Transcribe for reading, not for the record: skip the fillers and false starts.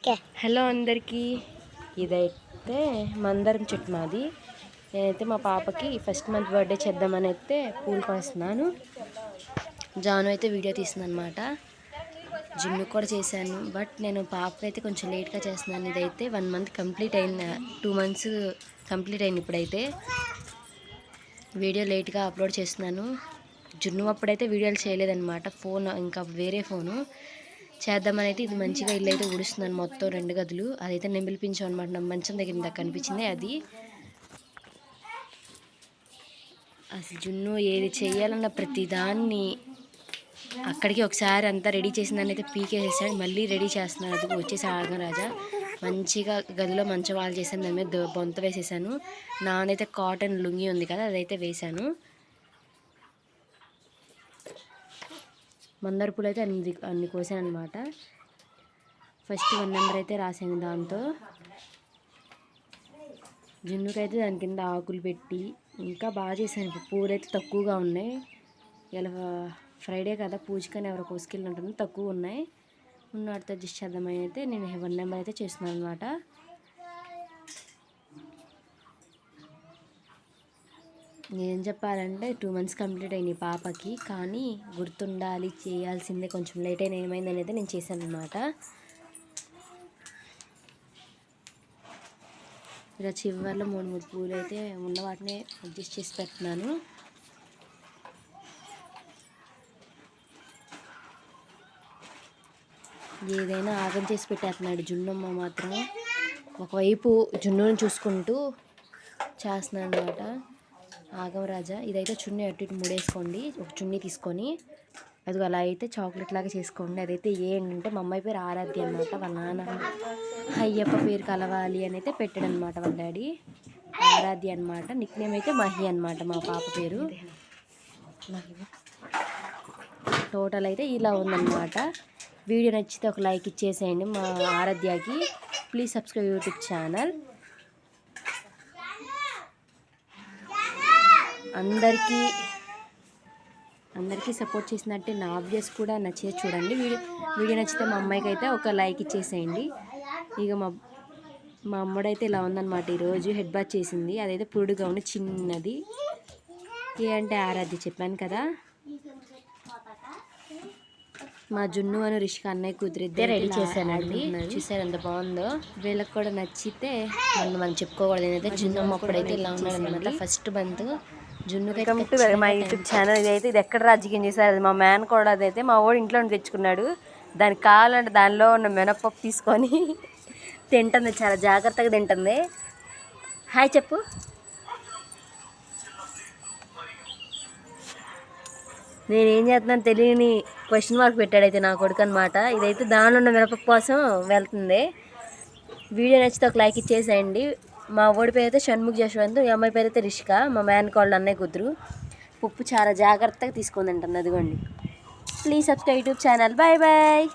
Hello అందరికీ, ఇదైతే మందారం చెట్టు మాది. నేనైతే మా పాపకి ఫస్ట్ మంత్ బర్త్డే చేద్దామని అయితే పూలు కోస్తున్నాను. జాను అయితే వీడియో తీస్తుంది అనమాట. జిమ్ కూడా చేశాను, బట్ నేను పాపకి అయితే కొంచెం లేట్గా చేస్తున్నాను. ఇదైతే 1 మంత్ కంప్లీట్ అయింది, 2 మంత్స్ కంప్లీట్ అయింది. ఇప్పుడైతే వీడియో లేట్గా అప్లోడ్ చేస్తున్నాను. జున్ను అప్పుడైతే వీడియోలు చేయలేదన్నమాట. ఫోన్ ఇంకా వేరే ఫోను చేద్దామని అయితే ఇది మంచిగా ఇల్లు అయితే ఊడుస్తున్నాను. మొత్తం 2 గదులు అదైతే నెంబిలిపించాం అనమాట. నా మంచం దగ్గర దాకా కనిపించింది అది. అసలు జున్ను ఏది చెయ్యాలన్న ప్రతిదాన్ని అక్కడికి ఒకసారి అంతా రెడీ చేసిందని అయితే పీకేసేసాడు. మళ్ళీ రెడీ చేస్తున్నాను. అది వచ్చేసి ఆగరాజా మంచిగా గదిలో మంచం వాళ్ళు చేశాను. దాని మీద బొంత వేసేసాను. నానైతే కాటన్ లుంగి ఉంది కదా, అదైతే వేసాను. మందార పూలు అయితే అన్ని కోసాను అనమాట. ఫస్ట్ 1 నెంబర్ అయితే రాసాను. దాంతో జున్నుకైతే దాని కింద ఆకులు పెట్టి ఇంకా బాగా చేశాను. పూలు అయితే తక్కువగా ఉన్నాయి. ఇలా ఫ్రైడే కదా, పూజకని ఎవరో కోసుకెళ్ళి ఉంటుంది, తక్కువ ఉన్నాయి. ఉన్నవాటితో అడ్జస్ట్ చేద్దామని అయితే నేను 1 నెంబర్ అయితే చేస్తున్నాను అనమాట. నేనేం చెప్పాలంటే 2 మంత్స్ కంప్లీట్ అయినాయి పాపకి, కానీ గుర్తుండాలి చేయాల్సిందే. కొంచెం లేట్ అయినా ఏమైందని అయితే నేను చేశాను అనమాట. ఇలా చివరిలో 3 పూలు అయితే ఉన్న వాటిని అడ్జస్ట్ చేసి పెడుతున్నాను. ఏదైనా ఆగం చేసి పెట్టేస్తున్నాడు జున్నమ్మ మాత్రం. ఒకవైపు జున్నును చూసుకుంటూ చేస్తున్నాను అనమాట. ఆగం రాజా. ఇదైతే చున్నీ అటు ఇటు ముడేసుకోండి. ఒక చున్నీ తీసుకొని అది అలా అయితే చాక్లెట్ లాగా చేసుకోండి. అదైతే ఏంటంటే మా అమ్మాయి పేరు ఆరాధ్య అనమాట. వాళ్ళ నాన్న అయ్యప్ప పేరు కలవాలి అని అయితే పెట్టాడు అనమాట వాళ్ళ డాడీ. ఆరాధ్య అనమాట. నిక్ నేమ్ అయితే మహి అనమాట మా పాప పేరు. టోటల్ అయితే ఇలా ఉందన్నమాట. వీడియో నచ్చితే ఒక లైక్ ఇచ్చేసేయండి మా ఆరాధ్యకి. Please subscribe YouTube channel. అందరికీ సపోర్ట్ చేసినట్టే నా వీడియోస్ కూడా నచ్చితే చూడండి. వీడియో నచ్చితే మా అమ్మాయికి అయితే ఒక లైక్ ఇచ్చేసేయండి. ఇక మా అమ్మడైతే ఇలా ఉందన్నమాట. ఈరోజు హెడ్ బాత్ చేసింది. అదైతే పురుడుగా ఉంది, చిన్నది. అంటే ఆరాధ్య చెప్పాను కదా. మా జున్ను అని రిషిక అన్నయ్య కూతురిద్దే రెడీ చేశానండి. చూసారు ఎంత బాగుందో. వీళ్ళకి కూడా నచ్చితే మనం చెప్పుకోకూడదు. ఏదైతే జున్ను అప్పుడైతే ఇలా ఉన్నాడు అనమాట. ఫస్ట్ మంత్ జున్ను. వెల్కమ్ టు మా యూట్యూబ్ ఛానల్. ఇది ఎక్కడ రాజకీయం చేశారు, అది మా మ్యాన్ కూడా. అదైతే మా వాడు ఇంట్లో తెచ్చుకున్నాడు. దానికి కావాలంటే దానిలో ఉన్న మినపప్పు తీసుకొని తింటుంది. చాలా జాగ్రత్తగా తింటుంది. హాయ్ చెప్పు. నేనేం చేస్తున్నాను తెలియని క్వశ్చన్ మార్క్ పెట్టాడైతే నా కొడుకు అనమాట. ఇదైతే దానిలో ఉన్న మినపప్పు కోసం వెళ్తుంది. వీడియో నచ్చితే ఒక లైక్ ఇచ్చేసేయండి. మా ఓడి పేరు అయితే షణ్ముఖ్ జశ్వంత్, ఈ అమ్మాయి పేరు అయితే రిషిక. మా మ్యాన్ కాల్డ్ అన్నయ్య కూతురు. పప్పు చాలా జాగ్రత్తగా తీసుకుందంటుంది. అదిగోండి. Please subscribe YouTube channel. Bye bye.